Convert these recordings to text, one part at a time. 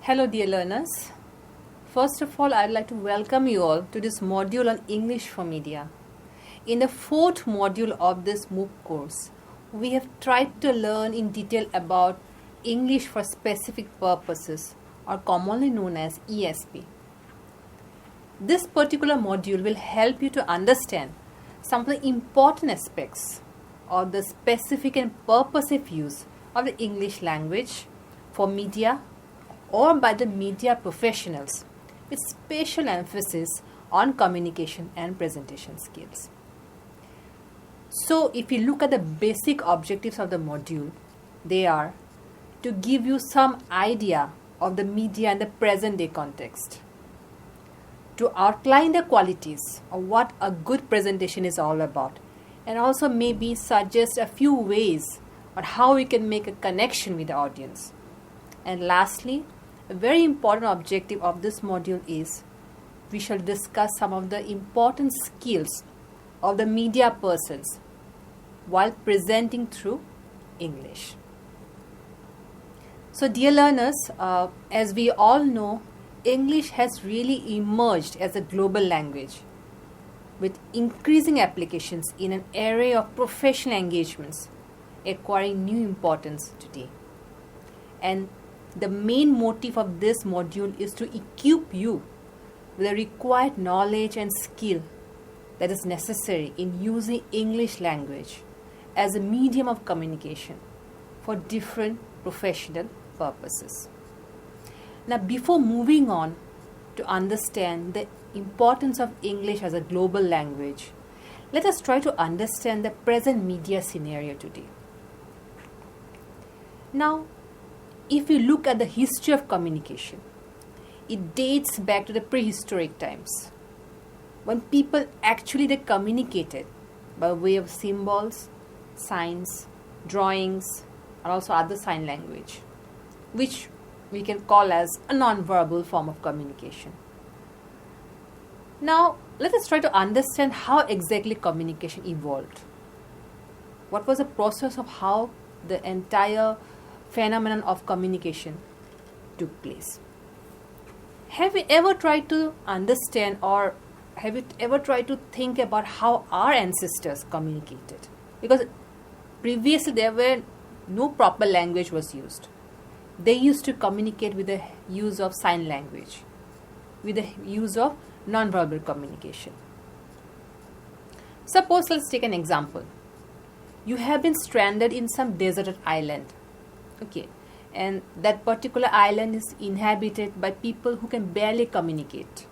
Hello dear learners. First of all, I'd like to welcome you all to this module on English for Media. In the fourth module of this MOOC course, we have tried to learn in detail about English for specific purposes, or commonly known as ESP. This particular module will help you to understand some of the important aspects of the specific and purposive use of the English language for media or by the media professionals, with special emphasis on communication and presentation skills. So if you look at the basic objectives of the module, they are to give you some idea of the media and the present day context, to outline the qualities of what a good presentation is all about, and also maybe suggest a few ways on how we can make a connection with the audience. And lastly, a very important objective of this module is we shall discuss some of the important skills of the media persons while presenting through English. So dear learners, as we all know, English has really emerged as a global language with increasing applications in an array of professional engagements acquiring new importance today. And the main motive of this module is to equip you with the required knowledge and skill that is necessary in using English language as a medium of communication for different professional purposes. Now, before moving on to understand the importance of English as a global language, let us try to understand the present media scenario today. Now, if you look at the history of communication, it dates back to the prehistoric times when people actually communicated by way of symbols, signs, drawings, and also other sign language, which we can call as a non-verbal form of communication. Now, let us try to understand how exactly communication evolved. What was the process of how the entire phenomenon of communication took place? Have you ever tried to understand, or have you ever tried to think about how our ancestors communicated? Because previously there were no proper language was used. They used to communicate with the use of sign language, with the use of non-verbal communication. Suppose, let's take an example. You have been stranded in some deserted island. Okay, and that particular island is inhabited by people who can barely communicate,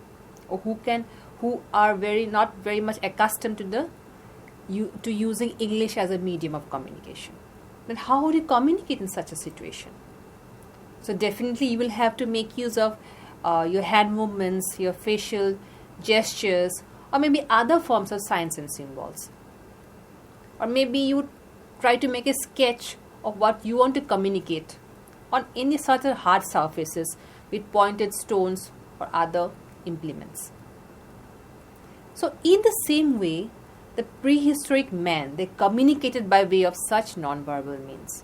or who are not very much accustomed to using English as a medium of communication. Then how would you communicate in such a situation? So definitely you will have to make use of your hand movements, your facial gestures, or maybe other forms of signs and symbols. Or maybe you try to make a sketch of what you want to communicate on any sort of hard surfaces with pointed stones or other implements. So in the same way, the prehistoric man, they communicated by way of such non-verbal means.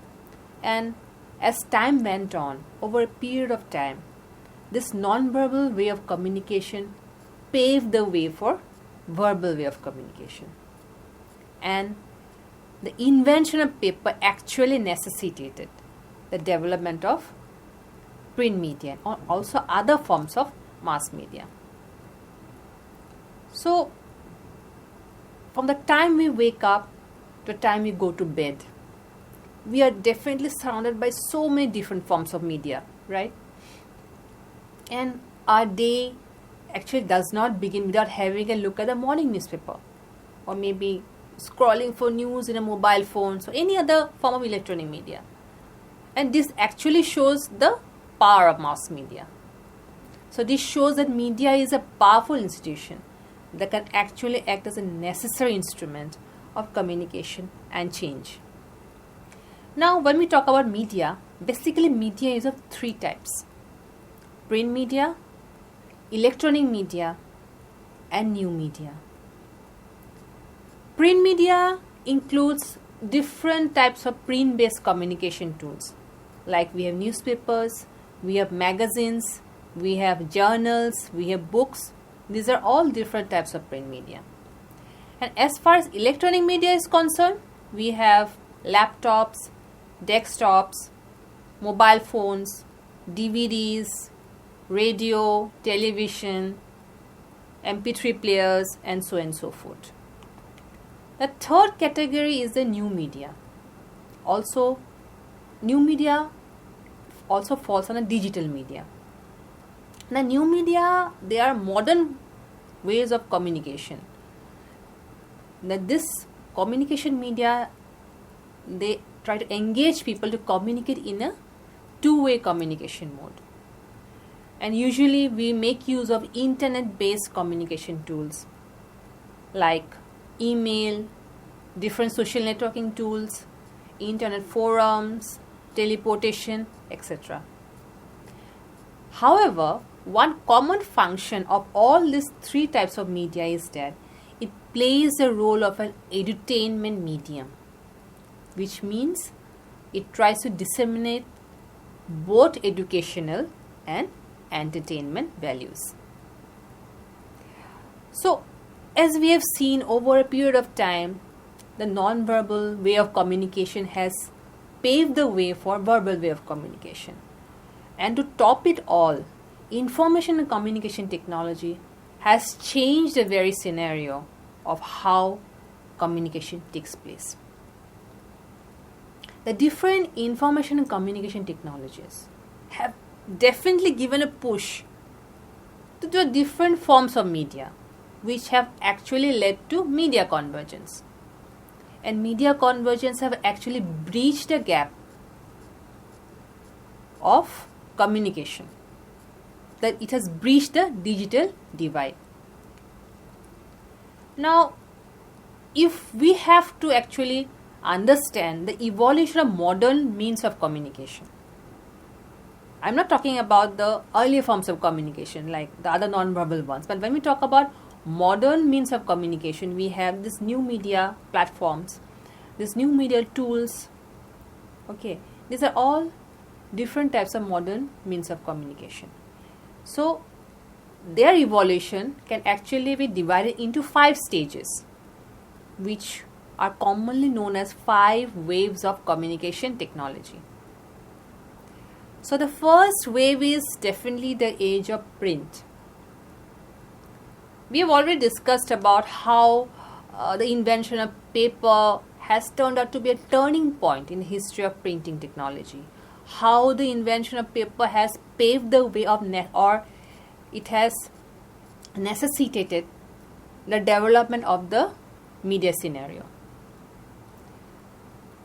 And as time went on, over a period of time, this non-verbal way of communication paved the way for verbal way of communication. And the invention of paper actually necessitated the development of print media and also other forms of mass media. So, from the time we wake up to the time we go to bed, we are definitely surrounded by so many different forms of media, right? And our day actually does not begin without having a look at the morning newspaper, or maybe scrolling for news in a mobile phone, or any other form of electronic media. And this actually shows the power of mass media. So this shows that media is a powerful institution that can actually act as a necessary instrument of communication and change. Now, when we talk about media, basically media is of three types: print media, electronic media, and new media. Print media includes different types of print-based communication tools, like we have newspapers, we have magazines, we have journals, we have books. These are all different types of print media. And as far as electronic media is concerned, we have laptops, desktops, mobile phones, DVDs, radio, television, MP3 players, and so on and so forth. The third category is the new media. Also, new media also falls on a digital media. The new media, they are modern ways of communication. Now, this communication media, they try to engage people to communicate in a two-way communication mode. And usually we make use of internet-based communication tools like email, different social networking tools, internet forums, teleportation, etc. However, one common function of all these three types of media is that it plays the role of an edutainment medium, which means it tries to disseminate both educational and entertainment values. So, as we have seen over a period of time, the non-verbal way of communication has paved the way for verbal way of communication. And to top it all, information and communication technology has changed the very scenario of how communication takes place. The different information and communication technologies have definitely given a push to the different forms of media, which have actually led to media convergence. And media convergence have actually breached the gap of communication, that it has breached the digital divide. Now, if we have to actually understand the evolution of modern means of communication, I'm not talking about the earlier forms of communication like the other non-verbal ones, but when we talk about modern means of communication, we have this new media platforms, these new media tools. Okay, these are all different types of modern means of communication. So, their evolution can actually be divided into 5 stages, which are commonly known as 5 waves of communication technology. So, the first wave is definitely the age of print. We have already discussed about how the invention of paper has turned out to be a turning point in the history of printing technology. How the invention of paper has paved the way of it has necessitated the development of the media scenario.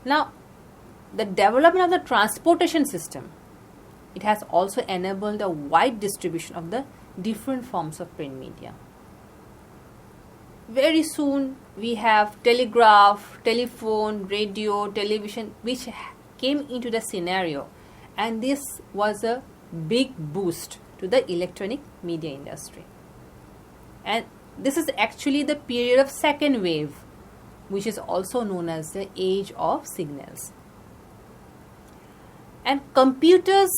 Now, the development of the transportation system, it has also enabled a wide distribution of the different forms of print media. Very soon we have telegraph, telephone, radio, television, which came into the scenario, and this was a big boost to the electronic media industry. And this is actually the period of second wave, which is also known as the age of signals. And computers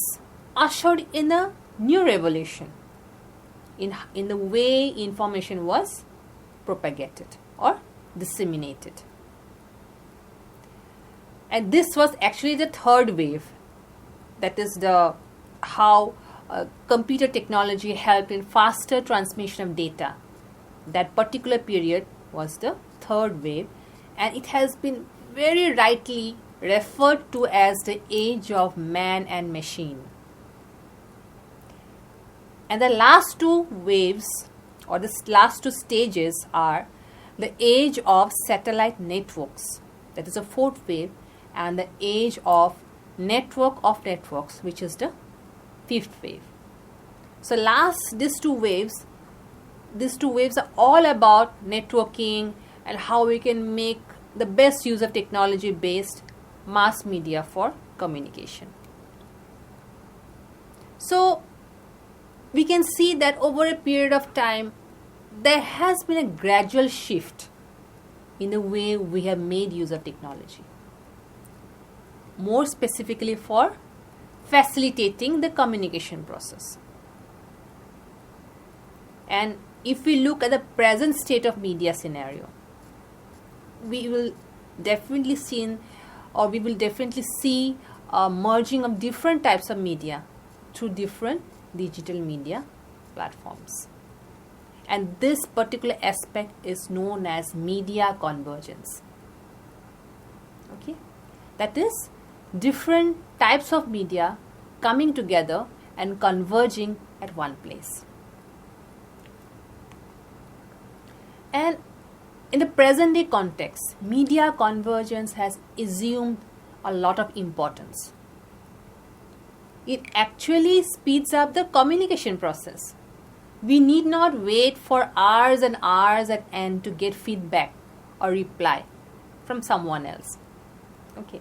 ushered in a new revolution in the way information was propagated or disseminated. And this was actually the third wave. That is how computer technology helped in faster transmission of data. That particular period was the third wave, and it has been very rightly referred to as the age of man and machine. And the last 2 waves, or the last 2 stages, are the age of satellite networks, that is the 4th wave, and the age of network of networks, which is the 5th wave. So these two waves are all about networking and how we can make the best use of technology based mass media for communication. So we can see that over a period of time there has been a gradual shift in the way we have made use of technology. More specifically for facilitating the communication process. And if we look at the present state of media scenario, we will definitely see a merging of different types of media through different digital media platforms. And this particular aspect is known as media convergence. Okay, that is different types of media coming together and converging at one place. And in the present day context, media convergence has assumed a lot of importance. It actually speeds up the communication process. We need not wait for hours and hours at end to get feedback or reply from someone else. Okay.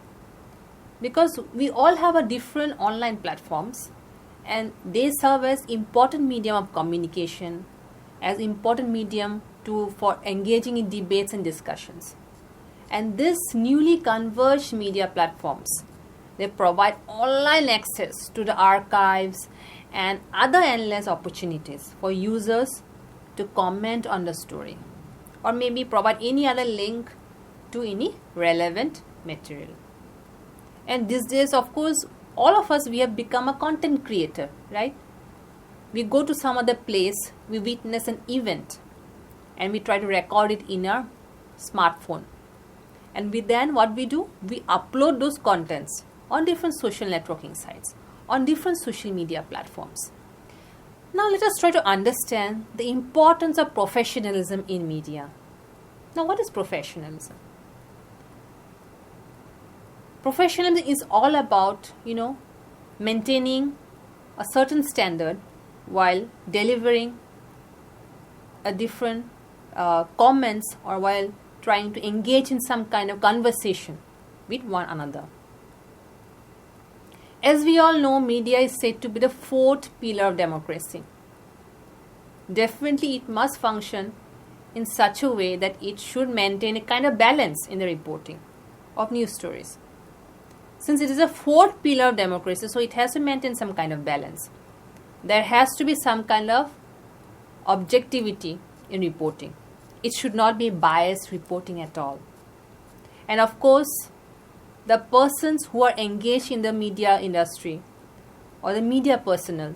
Because we all have a different online platforms, and they serve as important medium of communication, as important medium for engaging in debates and discussions. And this newly converged media platforms, they provide online access to the archives and other endless opportunities for users to comment on the story, or maybe provide any other link to any relevant material. And these days, of course, all of us, we have become a content creator, right? We go to some other place, we witness an event, and we try to record it in our smartphone. And what we do? We upload those contents on different social networking sites, on different social media platforms. Now let us try to understand the importance of professionalism in media. Now, what is professionalism? Professionalism is all about, maintaining a certain standard while delivering a different comments, or while trying to engage in some kind of conversation with one another. As we all know, media is said to be the fourth pillar of democracy. Definitely it must function in such a way that it should maintain a kind of balance in the reporting of news stories. Since it is a fourth pillar of democracy, so it has to maintain some kind of balance. There has to be some kind of objectivity in reporting. It should not be biased reporting at all. And of course, the persons who are engaged in the media industry or the media personnel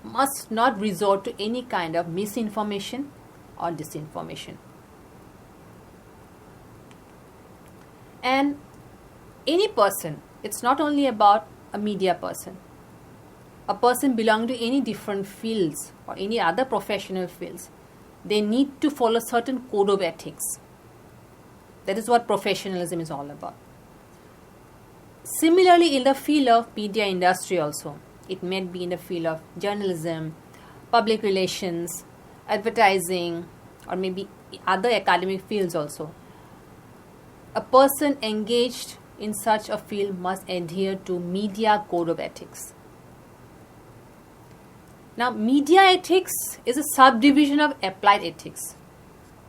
must not resort to any kind of misinformation or disinformation. And any person, it's not only about a media person, a person belonging to any different fields or any other professional fields, they need to follow certain code of ethics. That is what professionalism is all about. Similarly, in the field of media industry also, it may be in the field of journalism, public relations, advertising, or maybe other academic fields also. A person engaged in such a field must adhere to media code of ethics. Now, media ethics is a subdivision of applied ethics,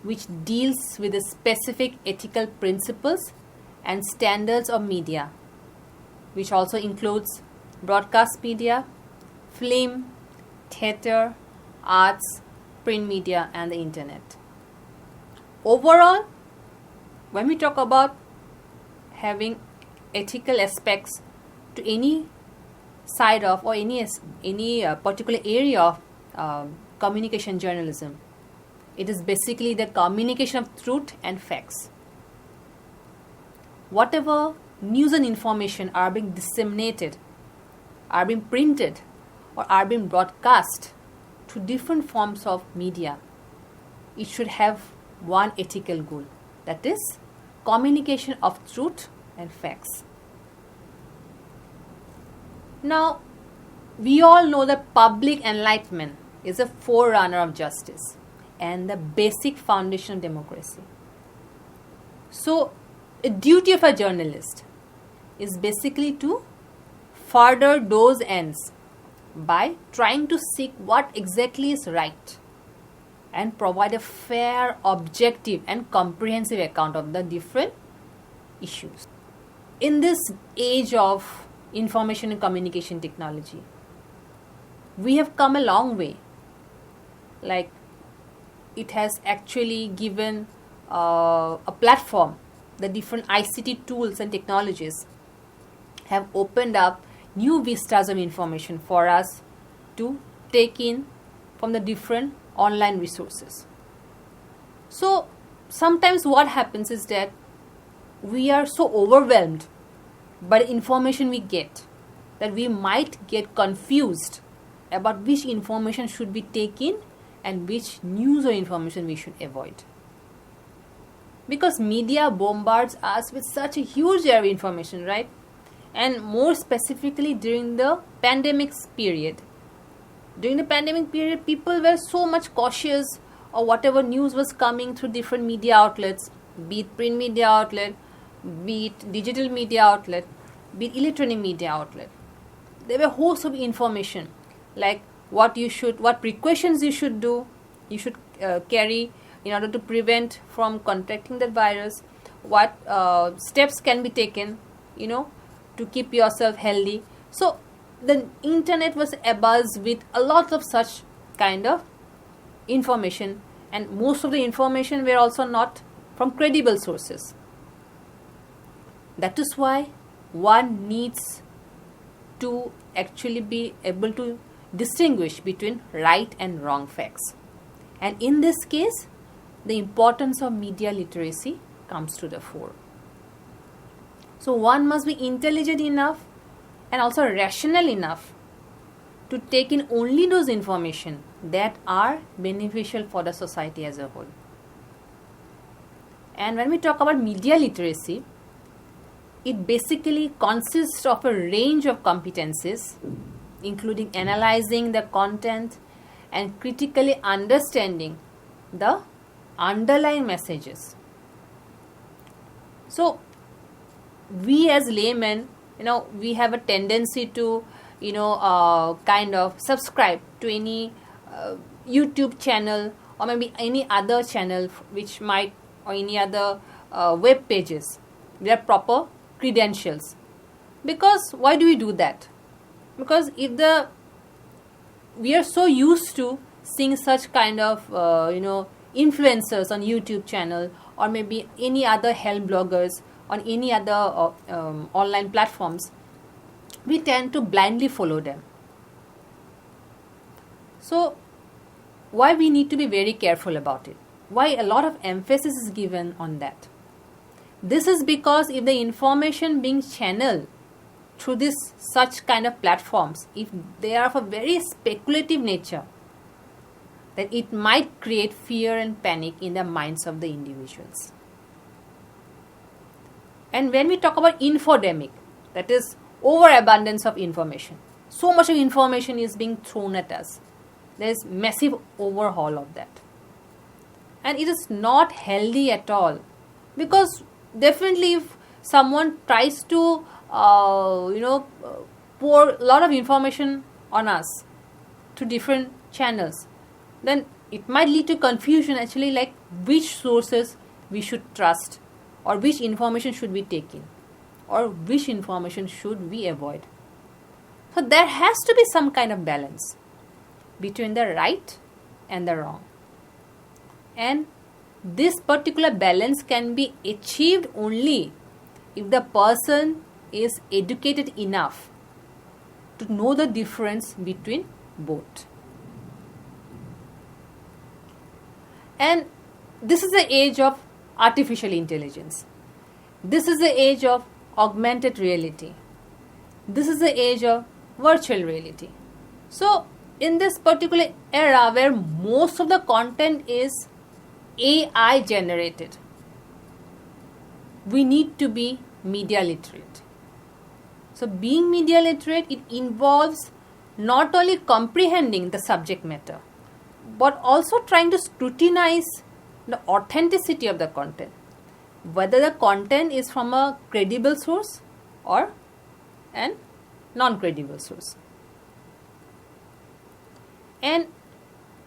which deals with the specific ethical principles and standards of media, which also includes broadcast media, film, theatre, arts, print media, and the internet. Overall, when we talk about having ethical aspects to any side of or any particular area of communication journalism, it is basically the communication of truth and facts. Whatever news and information are being disseminated, are being printed, or are being broadcast to different forms of media, it should have one ethical goal, that is communication of truth and facts. Now, we all know that public enlightenment is a forerunner of justice and the basic foundation of democracy. So, a duty of a journalist is basically to further those ends by trying to seek what exactly is right and provide a fair, objective, and comprehensive account of the different issues. In this age of information and communication technology. We have come a long way. Like, it has actually given a platform. The different ICT tools and technologies have opened up new vistas of information for us to take in from the different online resources. So sometimes what happens is that we are so overwhelmed by the information we get that we might get confused about which information should be taken and which news or information we should avoid. Because media bombards us with such a huge array of information, right? And more specifically during the pandemic period. During the pandemic period, people were so much cautious of whatever news was coming through different media outlets, be it print media outlet, be it digital media outlet, be it electronic media outlet. There were hosts of information like what precautions you should do, you should carry in order to prevent from contracting that virus, what steps can be taken, to keep yourself healthy. So the internet was abuzz with a lot of such kind of information, and most of the information were also not from credible sources. That is why one needs to actually be able to distinguish between right and wrong facts. And in this case, the importance of media literacy comes to the fore. So one must be intelligent enough and also rational enough to take in only those information that are beneficial for the society as a whole. And when we talk about media literacy, it basically consists of a range of competencies, including analyzing the content and critically understanding the underlying messages. So we as laymen, we have a tendency to kind of subscribe to any YouTube channel or maybe any other channel which might, or any other web pages with their proper credentials. Because why do we do that? Because we are so used to seeing such kind of influencers on YouTube channel, or maybe any other health bloggers on any other online platforms, we tend to blindly follow them. So why we need to be very careful about it? Why a lot of emphasis is given on that? This is because if the information being channeled through such kind of platforms, if they are of a very speculative nature, then it might create fear and panic in the minds of the individuals. And when we talk about infodemic, that is overabundance of information. So much of information is being thrown at us. There is massive overhaul of that. And it is not healthy at all. Because definitely if someone tries to pour a lot of information on us through different channels, then it might lead to confusion actually, like which sources we should trust, or which information should be taken, or which information should we avoid. So there has to be some kind of balance between the right and the wrong. And this particular balance can be achieved only if the person is educated enough to know the difference between both. And this is the age of artificial intelligence. This is the age of augmented reality. This is the age of virtual reality. So in this particular era where most of the content is AI generated, we need to be media literate. So being media literate, it involves not only comprehending the subject matter, but also trying to scrutinize the authenticity of the content, whether the content is from a credible source or an non-credible source. And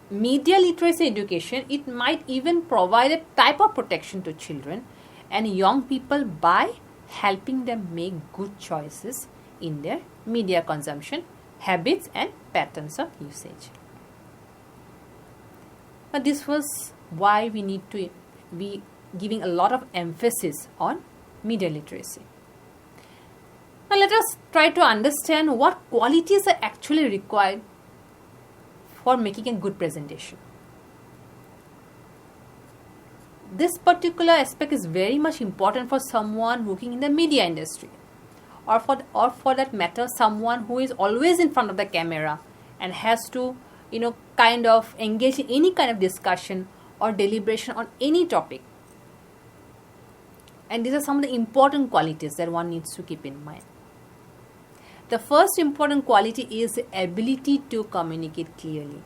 media literacy education, it might even provide a type of protection to children and young people by helping them make good choices in their media consumption habits and patterns of usage. Now, this was why we need to be giving a lot of emphasis on media literacy. Now, let us try to understand what qualities are actually required for making a good presentation. This particular aspect is very much important for someone working in the media industry, or for that matter, someone who is always in front of the camera and has to, kind of engage in any kind of discussion or deliberation on any topic. And these are some of the important qualities that one needs to keep in mind. The first important quality is the ability to communicate clearly.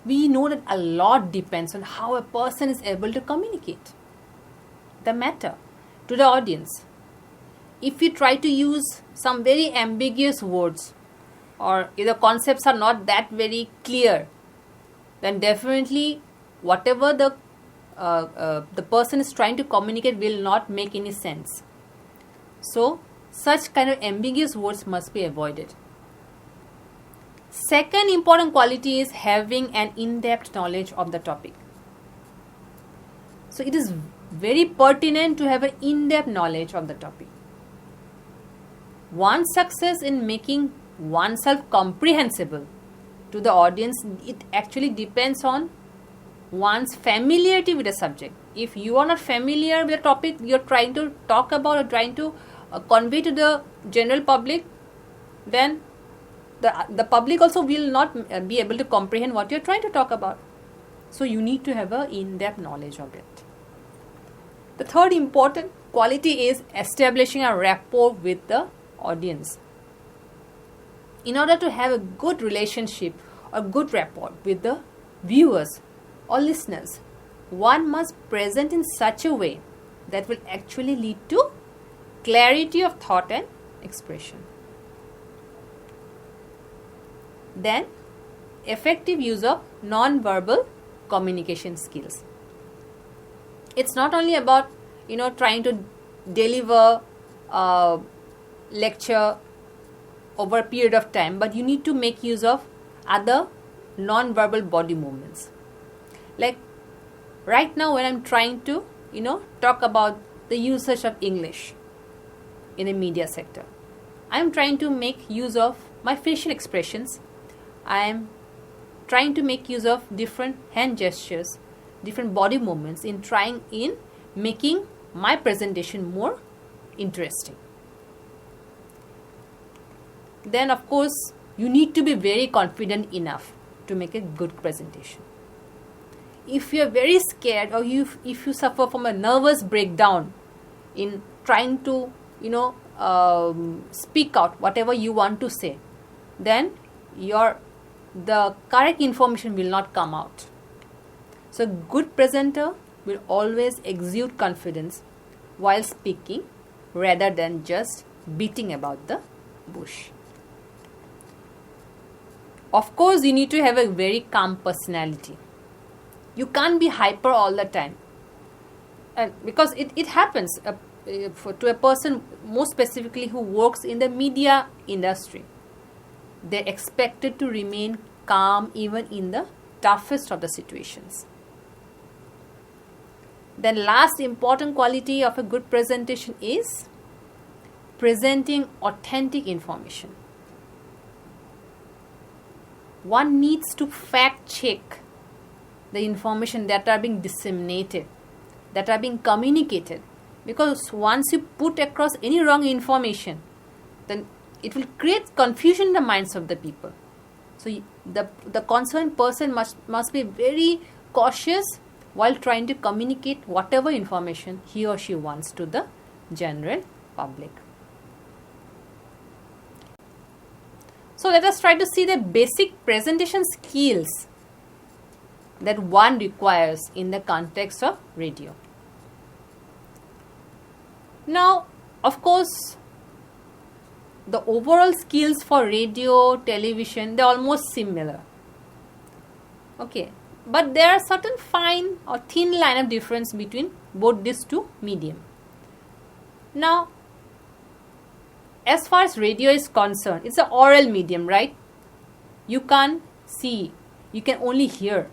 We know that a lot depends on how a person is able to communicate the matter to the audience. If you try to use some very ambiguous words, or if the concepts are not that very clear, then definitely whatever the person is trying to communicate will not make any sense. So, such kind of ambiguous words must be avoided. Second important quality is having an in-depth knowledge of the topic. So, it is very pertinent to have an in-depth knowledge of the topic. One's success in making oneself comprehensible to the audience, it actually depends on one's familiarity with the subject. If you are not familiar with the topic you're trying to talk about or trying to convey to the general public, then the public also will not be able to comprehend what you're trying to talk about. So you need to have an in-depth knowledge of it. The third important quality is establishing a rapport with the audience. In order to have a good relationship or good rapport with the viewers or listeners, one must present in such a way that will actually lead to clarity of thought and expression. Then, effective use of non-verbal communication skills. It's not only about trying to deliver a lecture over a period of time, but you need to make use of other non-verbal body movements. Like right now when I'm trying to talk about the usage of English in the media sector, I'm trying to make use of my facial expressions. I am trying to make use of different hand gestures, different body movements in making my presentation more interesting. Then of course you need to be very confident enough to make a good presentation. If you are very scared, or if you suffer from a nervous breakdown in trying to speak out whatever you want to say, then the correct information will not come out. So good presenter will always exude confidence while speaking rather than just beating about the bush. Of course, you need to have a very calm personality. You can't be hyper all the time. And because it happens to a person, more specifically who works in the media industry, they're expected to remain calm even in the toughest of the situations. Then last important quality of a good presentation is presenting authentic information. One needs to fact check the information that are being disseminated, that are being communicated, because once you put across any wrong information, then it will create confusion in the minds of the people. So the concerned person must be very cautious while trying to communicate whatever information he or she wants to the general public. So let us try to see the basic presentation skills that one requires in the context of radio. Now, of course, the overall skills for radio, television, they're almost similar. Okay, but there are certain fine or thin line of difference between both these two medium. Now, as far as radio is concerned, it's an oral medium, right? You can't see, you can only hear.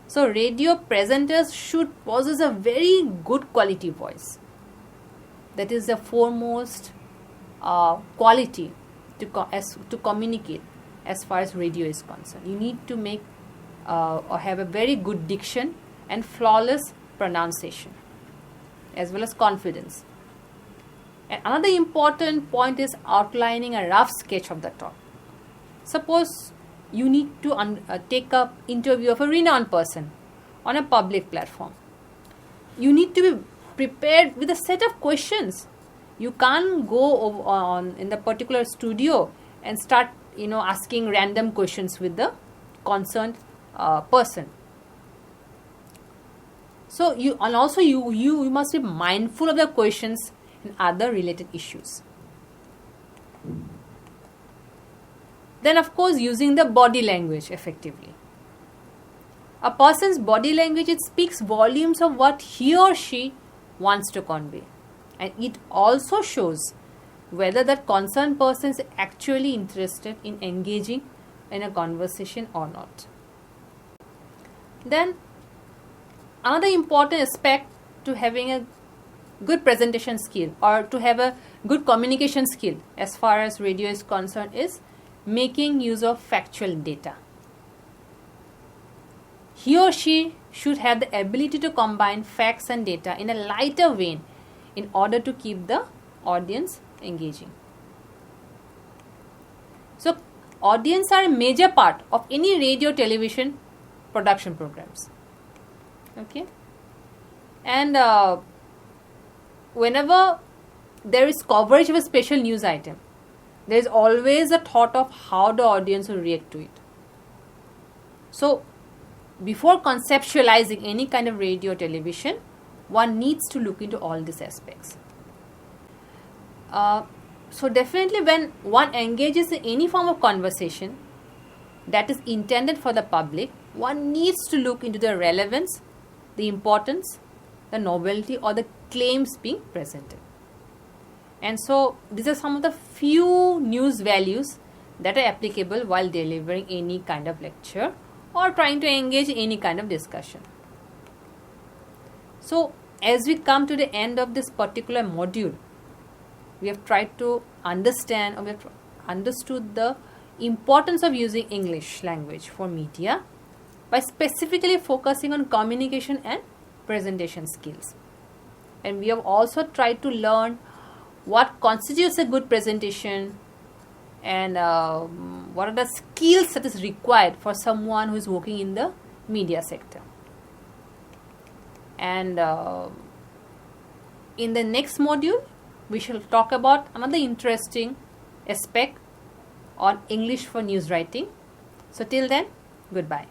So radio presenters should possess a very good quality voice. That is the foremost quality to communicate as far as radio is concerned. You need to make or have a very good diction and flawless pronunciation as well as confidence. And another important point is outlining a rough sketch of the talk. Suppose you need to take up interview of a renowned person on a public platform. You need to be prepared with a set of questions. You can't go on in the particular studio and start asking random questions with the concerned person. So you must be mindful of the questions and other related issues. Then of course using the body language effectively. A person's body language, it speaks volumes of what he or she wants to convey, and it also shows whether that concerned person is actually interested in engaging in a conversation or not. Then another important aspect to having a good presentation skill or to have a good communication skill as far as radio is concerned is making use of factual data. He or she should have the ability to combine facts and data in a lighter vein in order to keep the audience engaging. So audience are a major part of any radio television production programs. Okay, and whenever there is coverage of a special news item, there is always a thought of how the audience will react to it. So before conceptualizing any kind of radio or television, one needs to look into all these aspects. So definitely when one engages in any form of conversation that is intended for the public, one needs to look into the relevance, the importance, the novelty or the claims being presented. And so these are some of the few news values that are applicable while delivering any kind of lecture or trying to engage in any kind of discussion. So as we come to the end of this particular module, we have tried to understand or we have understood the importance of using English language for media by specifically focusing on communication and presentation skills. And we have also tried to learn what constitutes a good presentation and what are the skills that is required for someone who is working in the media sector. And in the next module, we shall talk about another interesting aspect on English for news writing. So till then, goodbye.